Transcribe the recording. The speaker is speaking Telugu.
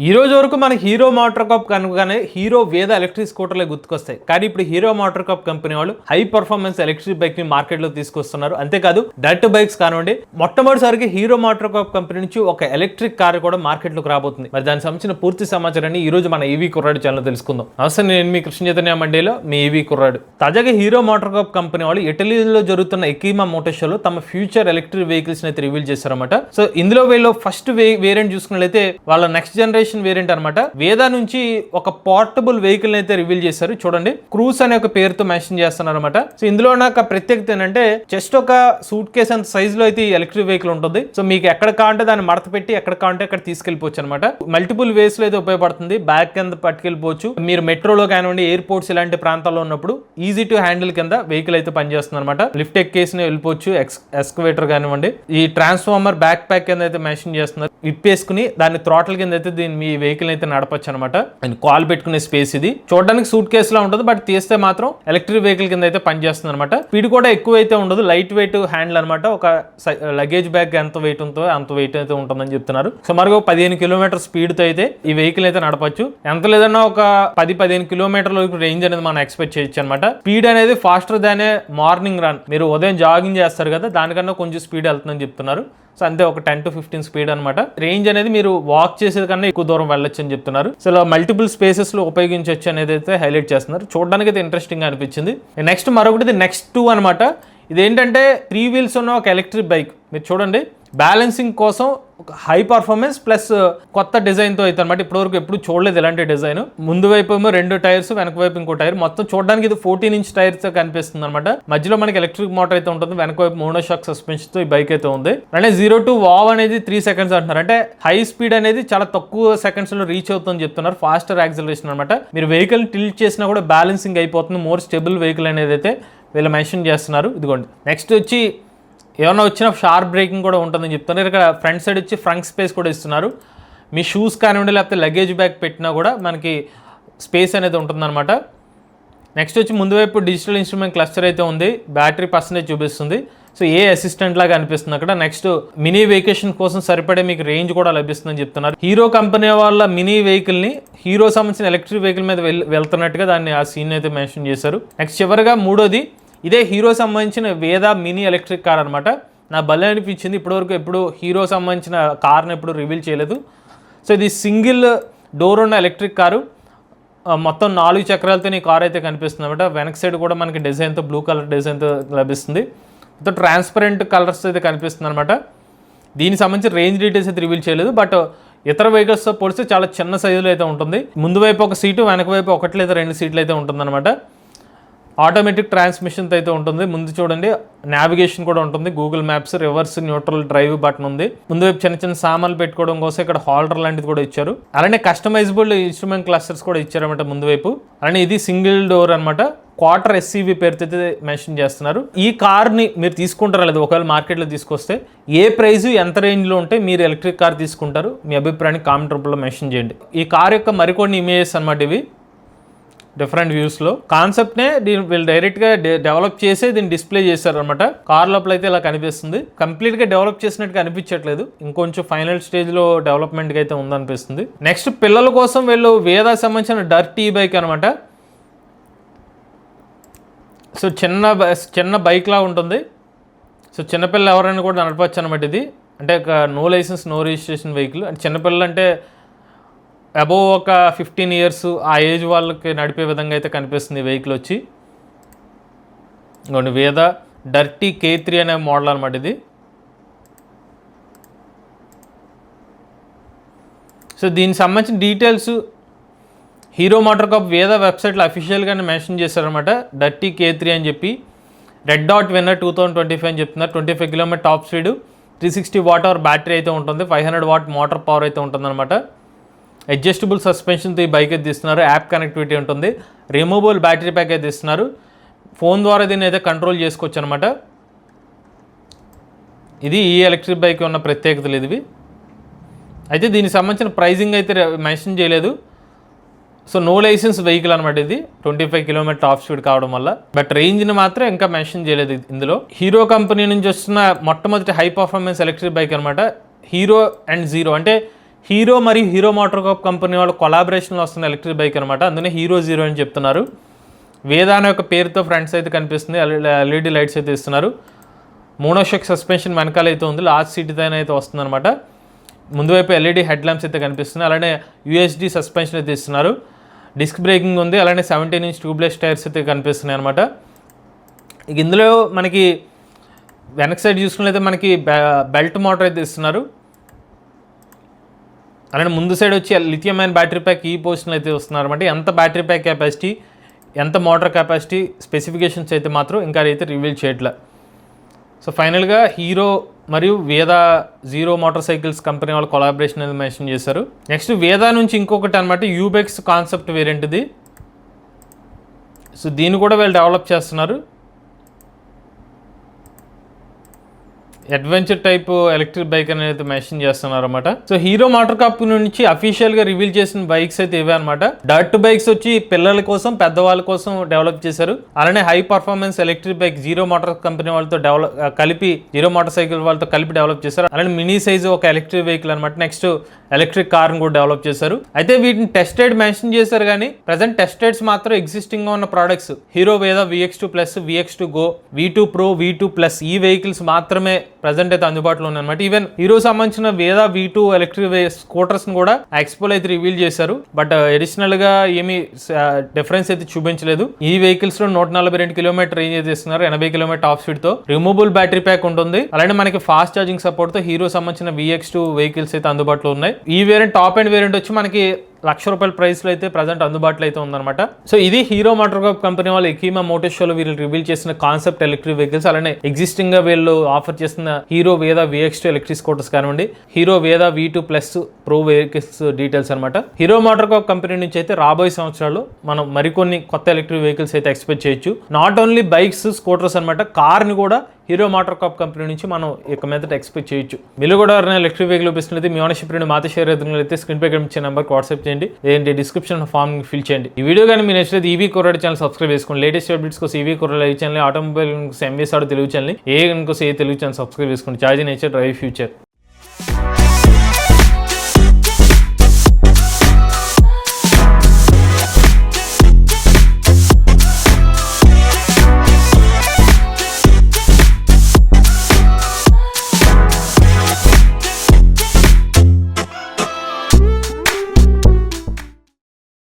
ఈ రోజు వరకు మన హీరో మోటార్ కప్ కనుకనే హీరో వేద ఎలక్ట్రిక్ స్కూటర్లే గుర్తుకొస్తాయి. కానీ ఇప్పుడు హీరో మోటార్ కప్ కంపెనీ వాళ్ళు హై పర్ఫార్మెన్స్ ఎలక్ట్రిక్ బైక్ ని మార్కెట్ లో తీసుకొస్తున్నారు. అంతేకాదు డర్ట్ బైక్స్ కానివ్వండి, మొట్టమొదటిసారికి హీరో మోటార్ కప్ కంపెనీ నుంచి ఒక ఎలక్ట్రిక్ కార్ కూడా మార్కెట్ లోకి రాబోతుంది. మరి దానికి సంబంధించిన పూర్తి సమాచారాన్ని ఈ రోజు మన ఈవీ కుర్రాడు ఛానల్ తెలుసుకుందాం. నమస్తే, నేను మీ కృష్ణ చైతన్య మండేలో మీ ఈవీ కుర్రాడు. తాజాగా హీరో మోటార్ కప్ కంపెనీ వాళ్ళు ఇటలీలో జరుగుతున్న ఎకీమా మోటార్ షోలో తమ ఫ్యూచర్ ఎలక్ట్రిక్ వెహికల్స్ అయితే రివీల్ చేశారన్నమాట. సో ఇందులో వీళ్ళు ఫస్ట్ వేరియంట్ చూసుకున్నట్లయితే వాళ్ళ నెక్స్ట్ జనరేషన్ వేరియంట్ అనమాట. వేదా నుంచి ఒక పోర్టబుల్ వెహికల్ అయితే రివీల్ చేశారు. చూడండి, క్రూస్ అనే ఒక పేరుతో మెన్షన్ చేస్తున్నారు అనమాట. సో ఇందులో నాకు ప్రత్యేకత ఏంటంటే జస్ట్ ఒక సూట్ కేస్ అంత సైజ్ లో అయితే ఈ ఎలక్ట్రిక్ వెహికల్ ఉంటుంది. సో మీకు ఎక్కడ కావాలంటే దాన్ని మడత పెట్టి ఎక్కడ కావాలంటే అక్కడ తీసుకెళ్లిపోవచ్చు అనమాట. మల్టిపుల్ వేస్ లో అయితే ఉపయోగపడుతుంది. బ్యాగ్ కింద పట్టుకెళ్ళిపోవచ్చు. మీరు మెట్రోలో కానివ్వండి, ఎయిర్పోర్ట్స్ ఇలాంటి ప్రాంతాల్లో ఉన్నప్పుడు ఈజీ టు హ్యాండిల్ కింద వెహికల్ అయితే పనిచేస్తుంది అనమాట. లిఫ్ట్ ఎక్కేసి వెళ్ళిపోవచ్చు. ఎక్స్కవేటర్ కానివ్వండి, ఈ ట్రాన్స్ఫార్మర్ బ్యాక్ ప్యాక్ కింద అయితే మెన్షన్ చేస్తున్నారు. విప్పేసుకుని దాన్ని థ్రాటల్ కింద అయితే దీన్ని మీ వెహికల్ అయితే నడపచ్చు అనమాట. కాల్ పెట్టుకునే స్పేస్ ఇది. చూడడానికి సూట్ కేసు లా ఉంటుంది, బట్ తీస్తే మాత్రం ఎలక్ట్రిక్ వెహికల్ కింద అయితే పనిచేస్తుంది అనమాట. స్పీడ్ కూడా ఎక్కువ అయితే ఉండదు, లైట్ వెయిట్ హ్యాండిల్ అనమాట. ఒక లగేజ్ బ్యాగ్ ఎంత వెయిట్ ఉందో అంత వెయిట్ అయితే ఉంటుందని చెప్తున్నారు. సుమారుగా 15 కిలోమీటర్ స్పీడ్ తో అయితే ఈ వెహికల్ అయితే నడపచ్చు. ఎంత లేదన్నా ఒక 10-15 కిలోమీటర్ల రేంజ్ అనేది మనం ఎక్స్పెక్ట్ చేయొచ్చు అనమాట. స్పీడ్ అనేది ఫాస్టర్ దానే మార్నింగ్ రన్. మీరు ఉదయం జాగింగ్ చేస్తారు కదా, దానికన్నా కొంచెం స్పీడ్ వెళ్తుందని చెప్తున్నారు. సో అంతే, ఒక 10 to 15 స్పీడ్ అనమాట. రేంజ్ అనేది మీరు వాక్ చేసేది కన్నా ఎక్కువ దూరం వెళ్ళొచ్చు అని చెప్తున్నారు. సో మల్టిపుల్ స్పేసెస్ లో ఉపయోగించవచ్చు అనేది అయితే హైలైట్ చేస్తున్నారు. చూడడానికి అయితే ఇంట్రెస్టింగ్ గా అనిపించింది. నెక్స్ట్ మరొకటి నెక్స్ట్ 2 అనమాట. ఇదేంటంటే 3 వీల్స్ ఉన్న ఒక ఎలక్ట్రిక్ బైక్. మీరు చూడండి, బ్యాలెన్సింగ్ కోసం ఒక హై పర్ఫార్మెన్స్ ప్లస్ కొత్త డిజైన్ తో అయితే అనమాట. ఇప్పటివరకు ఎప్పుడు చూడలేదు ఇలాంటి డిజైన్. ముందు వైపు ఏమో 2 టైర్స్, వెనక వైపు ఇంకో టైర్. మొత్తం చూడడానికి ఇది 14 ఇంచ్ టైర్స్ తో కనిపిస్తుంది అనమాట. మధ్యలో మనకి ఎలక్ట్రిక్ మోటార్ అయితే ఉంటుంది. వెనక వైపు మోనోషాక్ సస్పెన్షన్ తో ఈ బైక్ అయితే ఉంది. అంటే 0 to వావ్ అనేది 3 seconds అంటున్నారు. అంటే హై స్పీడ్ అనేది చాలా తక్కువ సెకండ్స్ లో రీచ్ అవుతుందని చెప్తున్నారు. ఫాస్టర్ యాక్సిలరేషన్ అనమాట. మీరు వెహికల్ టిల్ట్ చేసినా కూడా బ్యాలెన్సింగ్ అయిపోతుంది. మోర్ స్టేబుల్ వెహికల్ అనేది అయితే వీళ్ళు మెన్షన్ చేస్తున్నారు. ఇదిగోండి, నెక్స్ట్ వచ్చి ఏమన్నా వచ్చినా షార్ప్ బ్రేకింగ్ కూడా ఉంటుందని చెప్తున్నారు. ఇక్కడ ఫ్రంట్ సైడ్ వచ్చి ఫ్రంట్ స్పేస్ కూడా ఇస్తున్నారు. మీ షూస్ కానివ్వండి, లేకపోతే లగేజ్ బ్యాగ్ పెట్టినా కూడా మనకి స్పేస్ అనేది ఉంటుందన్నమాట. నెక్స్ట్ వచ్చి ముందు వైపు డిజిటల్ ఇన్స్ట్రుమెంట్ క్లస్టర్ అయితే ఉంది. బ్యాటరీ పర్సెంటేజ్ చూపిస్తుంది. సో ఏ అసిస్టెంట్ లాగా అనిపిస్తుంది అక్కడ. నెక్స్ట్ మినీ వెకేషన్ కోసం సరిపడే మీకు రేంజ్ కూడా లభిస్తుందని చెప్తున్నారు. హీరో కంపెనీ వాళ్ళ మినీ వెహికల్ ని హీరో సంబంధించిన ఎలక్ట్రిక్ వెహికల్ మీద వెళ్తున్నట్టుగా దాన్ని ఆ సీన్ అయితే మెన్షన్ చేశారు. నెక్స్ట్ చివరిగా మూడోది, ఇదే హీరో సంబంధించిన వేద మినీ ఎలక్ట్రిక్ కార్ అనమాట. నా భలే అనిపించింది. ఇప్పటివరకు ఎప్పుడు హీరో సంబంధించిన కార్ని ఎప్పుడు రివీల్ చేయలేదు. సో ఇది సింగిల్ డోర్ ఉన్న ఎలక్ట్రిక్ కారు. మొత్తం 4 చక్రాలతో ఈ కార్ అయితే కనిపిస్తుంది అనమాట. వెనక్ సైడ్ కూడా మనకి డిజైన్తో బ్లూ కలర్ డిజైన్తో లభిస్తుంది. మొత్తం ట్రాన్స్పరెంట్ కలర్స్ అయితే కనిపిస్తుంది అనమాట. దీనికి సంబంధించి రేంజ్ డీటెయిల్స్ అయితే రివీల్ చేయలేదు, బట్ ఇతర వెహికల్స్తో పోలిస్తే చాలా చిన్న సైజులో అయితే ఉంటుంది. ముందు వైపు ఒక సీటు, వెనక వైపు 1 లేదా 2 సీట్లు అయితే ఉంటుందన్నమాట. ఆటోమేటిక్ ట్రాన్స్మిషన్తో అయితే ఉంటుంది. ముందు చూడండి, నావిగేషన్ కూడా ఉంటుంది. Google maps, reverse, neutral drive button ఉంది. ముందు వైపు చిన్న చిన్న సామాన్లు పెట్టుకోవడం కోసం ఇక్కడ హోల్డర్ లాంటిది కూడా ఇచ్చారు. అలానే కస్టమైజబుల్ ఇన్స్ట్రుమెంట్ క్లస్టర్స్ కూడా ఇచ్చారన్నమాట ముందు వైపు. అలానే ఇది సింగిల్ డోర్ అనమాట. క్వార్టర్ ఎస్సీవీ పేరుతో అయితే మెన్షన్ చేస్తున్నారు. ఈ కార్ని మీరు తీసుకుంటారా లేదు, ఒకవేళ మార్కెట్లో తీసుకొస్తే ఏ ప్రైస్ ఎంత రేంజ్లో ఉంటే మీరు ఎలక్ట్రిక్ కార్ తీసుకుంటారు? మీ అభిప్రాయాన్ని కామెంట్ రూపంలో మెన్షన్ చేయండి. ఈ కార్ యొక్క మరికొన్ని ఇమేజెస్ అనమాట ఇవి, డిఫరెంట్ వ్యూస్లో. కాన్సెప్ట్నే వీళ్ళు డైరెక్ట్గా డెవలప్ చేసి దీన్ని డిస్ప్లే చేశారనమాట. కార్ లోపల అయితే ఇలా కనిపిస్తుంది. కంప్లీట్గా డెవలప్ చేసినట్టుగా అనిపించట్లేదు, ఇంకొంచెం ఫైనల్ స్టేజ్లో డెవలప్మెంట్గా అయితే ఉందనిపిస్తుంది. నెక్స్ట్ పిల్లల కోసం వీళ్ళు వేదా సంబంధించిన డర్టీ బైక్ అనమాట. సో చిన్న బైక్ లా ఉంటుంది. సో చిన్నపిల్లలు ఎవరైనా కూడా నడపచ్చు అనమాట ఇది. అంటే no licence, no registration vehicle. అంటే చిన్నపిల్లలు అంటే అబోవ్ ఒక 15 years ఆ ఏజ్ వాళ్ళకి నడిపే విధంగా అయితే కనిపిస్తుంది ఈ వెహికల్ వచ్చి. ఇంకోండి, వేద డర్టీ K3 అనే మోడల్ అనమాట ఇది. సో దీనికి సంబంధించిన డీటెయిల్స్ హీరో మోటార్ కప్ వేద వెబ్సైట్లో అఫీషియల్గానే మెన్షన్ చేశారనమాట. డర్టీ K3 అని చెప్పి రెడ్ డాట్ విన్నర్ 2025 అని చెప్తున్నారు. 25 km top speed, 360 Wh battery అయితే ఉంటుంది. 500 watt మోటార్ పవర్ అయితే ఉంటుందన్నమాట. అడ్జస్టబుల్ సస్పెన్షన్తో ఈ బైక్ అయితే ఇస్తున్నారు. యాప్ కనెక్టివిటీ ఉంటుంది. రిమూవబుల్ బ్యాటరీ ప్యాక్ అయితే ఇస్తున్నారు. ఫోన్ ద్వారా దీన్ని అయితే కంట్రోల్ చేసుకోవచ్చు అనమాట. ఇది ఈ ఎలక్ట్రిక్ బైక్ ఉన్న ప్రత్యేకతలు ఇవి. అయితే దీనికి సంబంధించిన ప్రైజింగ్ అయితే మెన్షన్ చేయలేదు. సో నో లైసెన్స్ వెహికల్ అనమాట ఇది. 25 km టాప్ స్పీడ్ కావడం వల్ల, బట్ రేంజ్ని మాత్రం ఇంకా మెన్షన్ చేయలేదు ఇందులో. హీరో కంపెనీ నుంచి వస్తున్న మొట్టమొదటి హై పర్ఫార్మెన్స్ ఎలక్ట్రిక్ బైక్ అనమాట. హీరో అండ్ జీరో అంటే హీరో మరియు హీరో మోటార్ కార్ప్ కంపెనీ వాళ్ళు కొలాబరేషన్లో వస్తున్న ఎలక్ట్రిక్ బైక్ అనమాట. అందులో హీరో జీరో అని చెప్తున్నారు. వేద అనే ఒక పేరుతో ఫ్రంట్స్ అయితే కనిపిస్తుంది. ఎల్ఈడి లైట్స్ అయితే ఇస్తున్నారు. మోనోషాక్ సస్పెన్షన్ వెనకాల అయితే ఉంది. లాస్ట్ సీట్ అయితే వస్తుంది అనమాట. ముందు వైపు ఎల్ఈడి హెడ్ ల్యాంప్స్ అయితే కనిపిస్తున్నాయి. అలానే యూఎస్డి సస్పెన్షన్ అయితే ఇస్తున్నారు. డిస్క్ బ్రేకింగ్ ఉంది. అలానే 17 ఇంచ్ ట్యూబ్లెస్ టైర్స్ అయితే కనిపిస్తున్నాయి అనమాట. ఇక ఇందులో మనకి వెనక సైడ్ చూసుకున్నట్లయితే మనకి బెల్ట్ మోటార్ అయితే ఇస్తున్నారు. అలానే ముందు సైడ్ వచ్చి లిథియం అయన్ బ్యాటరీ ప్యాక్ ఈ పొజిషన్లో అయితే వస్తున్నారు అనమాట. ఎంత బ్యాటరీ ప్యాక్ కెపాసిటీ, ఎంత మోటార్ కెపాసిటీ స్పెసిఫికేషన్స్ అయితే మాత్రం ఇంకా అయితే రివీల్ చేయట్లే. సో ఫైనల్గా హీరో మరియు వేద జీరో మోటార్ సైకిల్స్ కంపెనీ వాళ్ళు కొలాబరేషన్ అనేది మెన్షన్ చేశారు. నెక్స్ట్ వేద నుంచి ఇంకొకటి అనమాట యూబెక్స్ కాన్సెప్ట్ వేరియంట్ ఇది. సో దీన్ని కూడా వీళ్ళు డెవలప్ చేస్తున్నారు. అడ్వెంచర్ టైప్ ఎలక్ట్రిక్ బైక్ అనేది మెన్షన్ చేస్తున్నారు అనమాట. సో హీరో మోటార్ కార్ప్ నుంచి అఫీషియల్ గా రివీల్ చేసిన బైక్స్ అయితే ఇవే అనమాట. డర్ట్ బైక్స్ వచ్చి పిల్లల కోసం, పెద్దవాళ్ళ కోసం డెవలప్ చేశారు. అలానే high performance electric bike zero motor company వాళ్ళతో కలిపి జీరో మోటార్ సైకిల్ వాళ్ళతో కలిపి డెవలప్ చేశారు. అలానే మినీ సైజ్ ఒక ఎలక్ట్రిక్ వెహికల్ అనమాట. నెక్స్ట్ ఎలక్ట్రిక్ కార్ కూడా డెవలప్ చేశారు. అయితే వీటిని టెస్టెడ్ మెన్షన్ చేశారు కానీ ప్రెసెంట్ టెస్టెడ్స్ మాత్రం ఎగ్జిస్టింగ్ గా ఉన్న ప్రోడక్ట్స్ హీరో వేద VX2 plus, VX2 go, V2 Pro, V2 plus ఈ వెహికల్స్ మాత్రమే ప్రెసెంట్ అయితే అందుబాటులో ఉన్నాయన్నమాట. ఈవెన్ హీరో సంబంధించిన వేద V2 ఎలక్ట్రిక్ స్కూటర్స్ ని కూడా ఎక్స్పోలో అయితే రివీల్ చేశారు. బట్ అడిషనల్ గా ఏమి డిఫరెన్స్ అయితే చూపించలేదు. ఈ వెహికల్స్ లో 142 కిలోమీటర్ రేంజ్ అయితే ఇస్తున్నారు. 80 కిలోమీటర్ టాప్ స్పీడ్ తో రిమూవబుల్ బ్యాటరీ ప్యాక్ ఉంటుంది. అలానే మనకి ఫాస్ట్ ఛార్జింగ్ సపోర్ట్ తో హీరో సంబంధించిన VX2 వెహికల్స్ అయితే అందుబాటులో ఉన్నాయి. ఈ వేరియంట్ టాప్ అండ్ వేరియంట్ వచ్చి మనకి ₹1,00,000 ప్రైస్లో అయితే ప్రజెంట్ అందుబాటులో అయితే ఉందన్నమాట. సో ఇది హీరో మోటార్ కార్ప్ కంపెనీ వాళ్ళు ఎకీమా మోటార్ షోలో వీళ్ళు రివీల్ చేసిన కాన్సెప్ట్ ఎలక్ట్రిక్ వెహికల్స్. అలానే ఎగ్జిస్టింగ్ గా వీళ్ళు ఆఫర్ చేస్తున్న హీరో వేద VX2 ఎలక్ట్రిక్ స్కూటర్స్ కానివ్వండి, హీరో వేద V2 plus pro vehicles details అనమాట. హీరో మోటార్ కార్ప్ కంపెనీ నుంచి అయితే రాబోయే సంవత్సరాల్లో మనం మరికొన్ని కొత్త ఎలక్ట్రిక్ వెహికల్స్ అయితే ఎక్స్పెక్ట్ చేయొచ్చు. నాట్ ఓన్లీ బైక్స్, స్కూటర్స్ అనమాట, కార్ ని కూడా హీరో మోటార్ కార్ప్ కంపెనీ నుంచి మనం ఇక మీదట ఎక్స్పెక్ట్ చేయొచ్చు. మీరు కూడా ఎవరైనా ఎలక్ట్రిక్ వెహికల్ చూపిస్తున్నది మీ ఓనర్షిప్ రేట్ మాతో షేర్ అయితే స్క్రీన్ పై కనిపించే నెంబర్కి వాట్సాప్ చేయండి, లేదంటే డిస్క్రిప్షన్ ఫామ్ ఫిల్ చేయండి. ఈ వీడియో కానీ మీరు నచ్చితే ఈవీ కొర్రాడి ఛానల్ సబ్స్క్రైబ్ చేసుకోండి. లేటెస్ట్ అప్డేట్స్ కోసం ఈవీ కొర్రాడి ఛానల్, ఆటోమొబైల్ ఎంవీఎస్ ఆడో తెలుగు ఛానల్, ఏ కోసం ఏ తెలుగు ఛానల్ సబ్స్క్రైబ్ చేసుకోండి. Charge nature drive future.